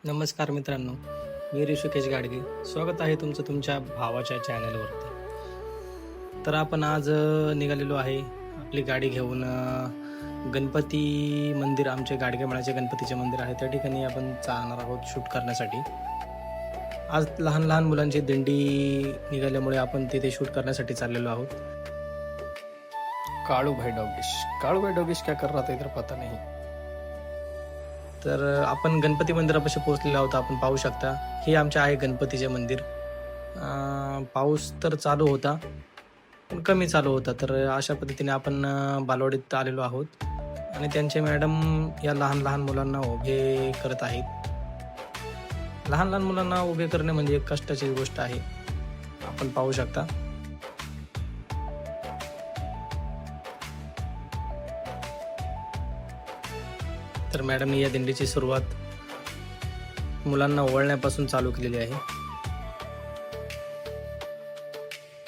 नमस्कार मित्रांनो, मी ऋषिकेश गाडगे. स्वागत आहे तुमचं तुमच्या भावाच्या चॅनलवरती. तर आपण आज निघालेलो आहे आपली गाडी घेऊन गणपती मंदिर, आमचे गाडगेमाळ्याचे गणपतीचे मंदिर आहे त्या ठिकाणी आपण जाणार आहोत शूट करण्यासाठी. आज लहान लहान मुलांची दिंडी निघाल्यामुळे आपण तिथे शूट करण्यासाठी चाललेलो आहोत. काळूभाई डोगेश क्या कर रहा था इधर पता नहीं. तर आपण गणपती मंदिरापाशी पोहोचलेलो आहोत. आपण पाहू शकता हे आमचे आहे गणपतीचे मंदिर. पाऊस तर चालू होता पण कमी चालू होता. तर अशा पद्धतीने आपण बालवाडीत आलेलो आहोत आणि त्यांचे मॅडम या लहान लहान मुलांना उभे करत आहेत. लहान लहान मुलांना उभे करणे म्हणजे एक कष्टाची गोष्ट आहे. आपण पाहू शकता. तर मॅडमने या दिंडीची सुरुवात मुलांना ओवाळण्यापासून चालू केलेली आहे.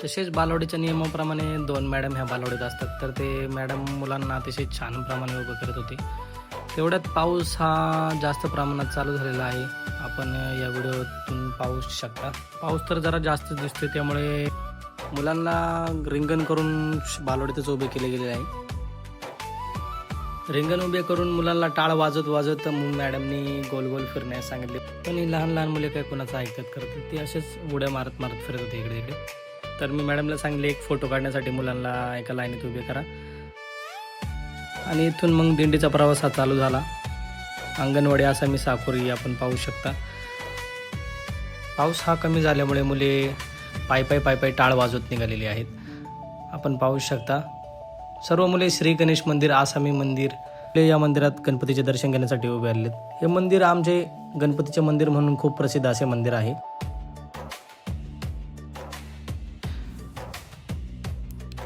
तसेच बालवाडीच्या नियमाप्रमाणे 2 मॅडम ह्या बालवाडीत असतात. तर ते मॅडम मुलांना अतिशय छान प्रमाणे उभं करत होते. तेवढ्यात पाऊस हा जास्त प्रमाणात चालू झालेला आहे. आपण या व्हिडिओतून पाहू शकता. पाऊस तर जरा जास्त दिसतोय, त्यामुळे मुलांना रिंगण करून बालवाडीतच उभे केले गेले आहे. रिंगण उभे करून मुलांना टाळ वाजत वाजत मॅडमनी गोल गोल फिरण्यास सांगितले. पण लहान लहान मुले काय कोणाचं ऐकत करतात, ते असेच उड्या मारत मारत फिरत होते इकडे इकडे. तर मी मॅडमला सांगितले एक फोटो काढण्यासाठी मुलांना एका लाईनीत उभे करा. आणि इथून मग दिंडीचा प्रवास हा चालू झाला. अंगणवाडी आसामी साकोरी आपण पाहू शकता. पाऊस हा कमी झाल्यामुळे मुले पाय पाय टाळ वाजवत निघालेली आहेत. आपण पाहू शकता सर्व मुले श्री गणेश मंदिर, आसामी मंदिर या मंदिरात गणपतीचे दर्शन घेण्यासाठी उभे आलेत. हे मंदिर आमचे गणपतीचे मंदिर म्हणून खूप प्रसिद्ध असे मंदिर आहे.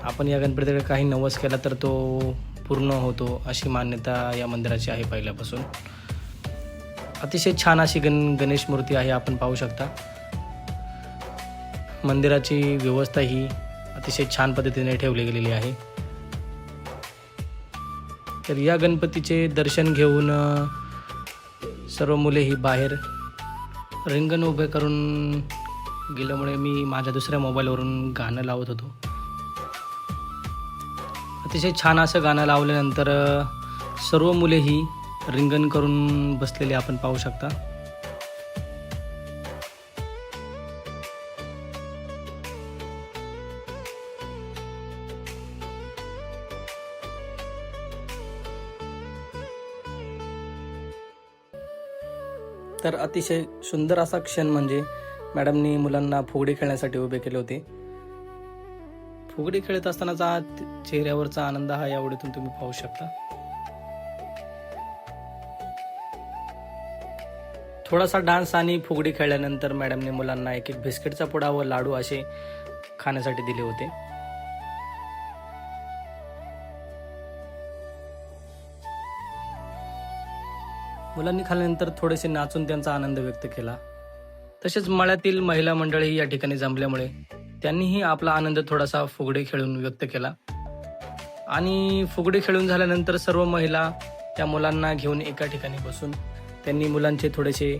आपण या गणपतीकडे काही नवस केला तर तो पूर्ण होतो अशी मान्यता या मंदिराची आहे पहिल्यापासून. अतिशय छान अशी गणेश मूर्ती आहे. आपण पाहू शकता. मंदिराची व्यवस्था ही अतिशय छान पद्धतीने ठेवली गेलेली आहे. तर या गणपतीचे दर्शन घेऊन सर्व मुले ही बाहेर रिंगण उभे करून गेल्यामुळे मी माझ्या दुसऱ्या मोबाईलवरून गाणं लावत होतो. अतिशय छान असं गाणं लावल्यानंतर सर्व मुले ही रिंगण करून बसलेले आपण पाहू शकता. तर अतिशय सुंदर असा क्षण म्हणजे मॅडमनी मुलांना फुगडी खेळण्यासाठी उभे केले होते. फुगडी खेळत असतानाचा चेहऱ्यावरचा आनंद हा यावडीतून तुम्ही पाहू शकता. थोडासा डान्स आणि फुगडी खेळल्यानंतर मॅडमने मुलांना एक बिस्किटचा पुडा व लाडू असे खाण्यासाठी दिले होते. मुलांनी खाल्ल्यानंतर थोडेसे नाचून त्यांचा आनंद व्यक्त केला. तसेच मळ्यातील महिला मंडळी या ठिकाणी जमल्यामुळे त्यांनीही आपला आनंद थोडासा फुगडी खेळून व्यक्त केला. आणि फुगडी खेळून झाल्यानंतर सर्व महिला त्या मुलांना घेऊन एका ठिकाणी बसून त्यांनी मुलांचे थोडेसे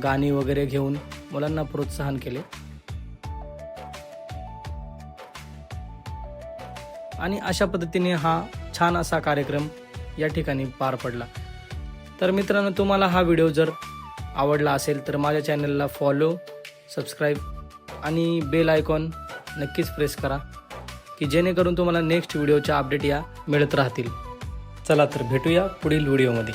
गाणी वगैरे घेऊन मुलांना प्रोत्साहन केले. आणि अशा पद्धतीने हा छान असा कार्यक्रम या ठिकाणी पार पडला. तर मित्रांनो, तुम्हाला हा व्हिडिओ जर आवडला असेल तर माझ्या चॅनलला फॉलो, सबस्क्राईब आणि बेल आयकॉन नक्कीच प्रेस करा, की जेणेकरून तुम्हाला नेक्स्ट व्हिडिओच्या अपडेट या मिळत राहतील. चला तर भेटूया पुढील व्हिडिओमध्ये.